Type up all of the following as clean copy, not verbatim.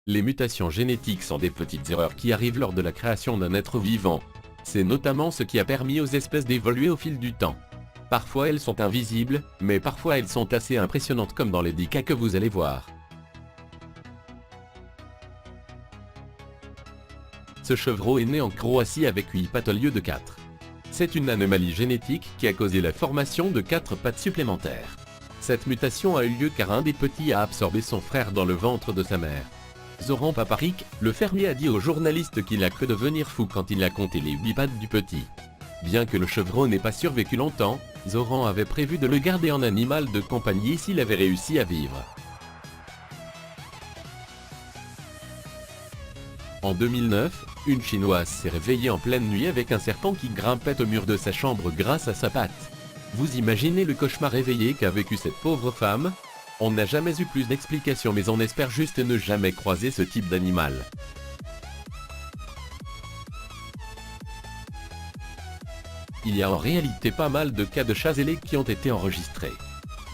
Les mutations génétiques sont des petites erreurs qui arrivent lors de la création d'un être vivant. C'est notamment ce qui a permis aux espèces d'évoluer au fil du temps. Parfois elles sont invisibles, mais parfois elles sont assez impressionnantes comme dans les 10 cas que vous allez voir. Ce chevreau est né en Croatie avec 8 pattes au lieu de 4. C'est une anomalie génétique qui a causé la formation de 4 pattes supplémentaires. Cette mutation a eu lieu car un des petits a absorbé son frère dans le ventre de sa mère. Zoran Paparik, le fermier, a dit au journaliste qu'il a cru devenir fou quand il a compté les 8 pattes du petit. Bien que le chevreau n'ait pas survécu longtemps, Zoran avait prévu de le garder en animal de compagnie s'il avait réussi à vivre. En 2009, une Chinoise s'est réveillée en pleine nuit avec un serpent qui grimpait au mur de sa chambre grâce à sa patte. Vous imaginez le cauchemar réveillé qu'a vécu cette pauvre femme? On n'a jamais eu plus d'explications, mais on espère juste ne jamais croiser ce type d'animal. Il y a en réalité pas mal de cas de chats ailés qui ont été enregistrés.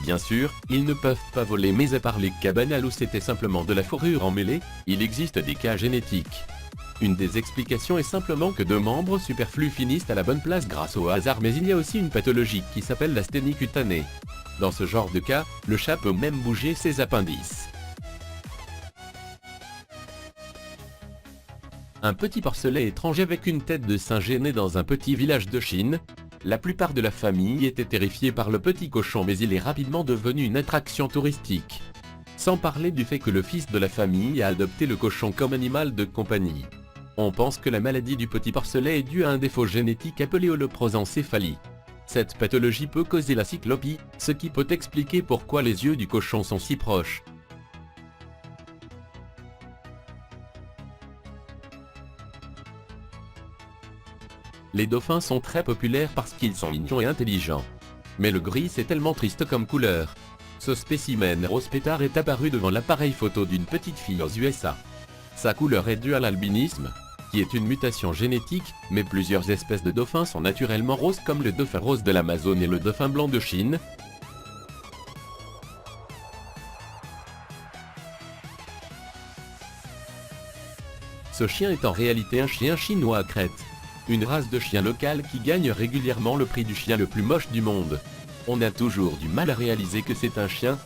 Bien sûr, ils ne peuvent pas voler, mais à part les cas banals où c'était simplement de la fourrure emmêlée, il existe des cas génétiques. Une des explications est simplement que 2 membres superflus finissent à la bonne place grâce au hasard, mais il y a aussi une pathologie qui s'appelle l'asthénie cutanée. Dans ce genre de cas, le chat peut même bouger ses appendices. Un petit porcelet étrange avec une tête de singe est né dans un petit village de Chine. La plupart de la famille était terrifiée par le petit cochon, mais il est rapidement devenu une attraction touristique. Sans parler du fait que le fils de la famille a adopté le cochon comme animal de compagnie. On pense que la maladie du petit porcelet est due à un défaut génétique appelé holoprosencéphalie. Cette pathologie peut causer la cyclopie, ce qui peut expliquer pourquoi les yeux du cochon sont si proches. Les dauphins sont très populaires parce qu'ils sont mignons et intelligents. Mais le gris, c'est tellement triste comme couleur. Ce spécimen rose pétard est apparu devant l'appareil photo d'une petite fille aux USA. Sa couleur est due à l'albinisme, qui est une mutation génétique, mais plusieurs espèces de dauphins sont naturellement roses comme le dauphin rose de l'Amazone et le dauphin blanc de Chine. Ce chien est en réalité un chien chinois à crête. Une race de chien local qui gagne régulièrement le prix du chien le plus moche du monde. On a toujours du mal à réaliser que c'est un chien.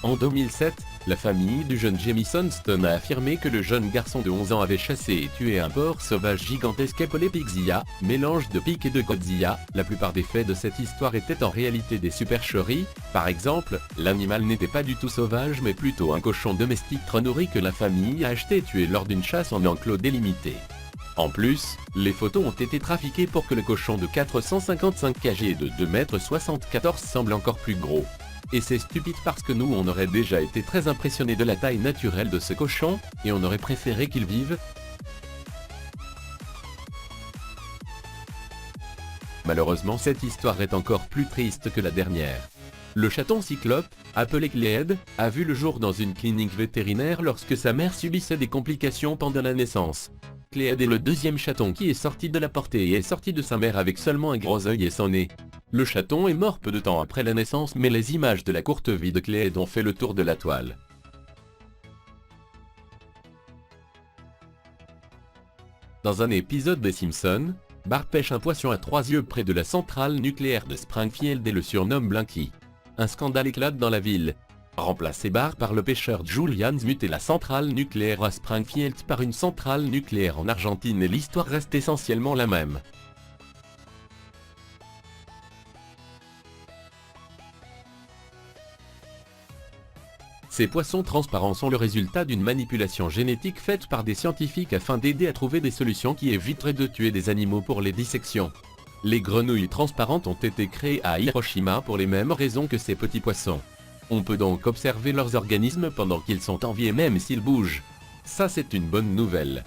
En 2007, la famille du jeune Jamison Stone a affirmé que le jeune garçon de 11 ans avait chassé et tué un porc sauvage gigantesque appelé Pixia, mélange de Pig et de Godzilla. La plupart des faits de cette histoire étaient en réalité des supercheries. Par exemple, l'animal n'était pas du tout sauvage mais plutôt un cochon domestique trop nourri que la famille a acheté et tué lors d'une chasse en enclos délimité. En plus, les photos ont été trafiquées pour que le cochon de 455 kg et de 2,74 m semble encore plus gros. Et c'est stupide parce que nous on aurait déjà été très impressionnés de la taille naturelle de ce cochon, et on aurait préféré qu'il vive. Malheureusement cette histoire est encore plus triste que la dernière. Le chaton cyclope, appelé Cléed, a vu le jour dans une clinique vétérinaire lorsque sa mère subissait des complications pendant la naissance. Cléed est le 2e chaton qui est sorti de la portée et est sorti de sa mère avec seulement un gros œil et son nez. Le chaton est mort peu de temps après la naissance, mais les images de la courte vie de Cléed ont fait le tour de la toile. Dans un épisode des Simpsons, Bart pêche un poisson à 3 yeux près de la centrale nucléaire de Springfield et le surnomme Blinky. Un scandale éclate dans la ville. Remplacé Bart par le pêcheur Julian Smuts et la centrale nucléaire à Springfield par une centrale nucléaire en Argentine, et l'histoire reste essentiellement la même. Ces poissons transparents sont le résultat d'une manipulation génétique faite par des scientifiques afin d'aider à trouver des solutions qui éviteraient de tuer des animaux pour les dissections. Les grenouilles transparentes ont été créées à Hiroshima pour les mêmes raisons que ces petits poissons. On peut donc observer leurs organismes pendant qu'ils sont en vie et même s'ils bougent. Ça c'est une bonne nouvelle.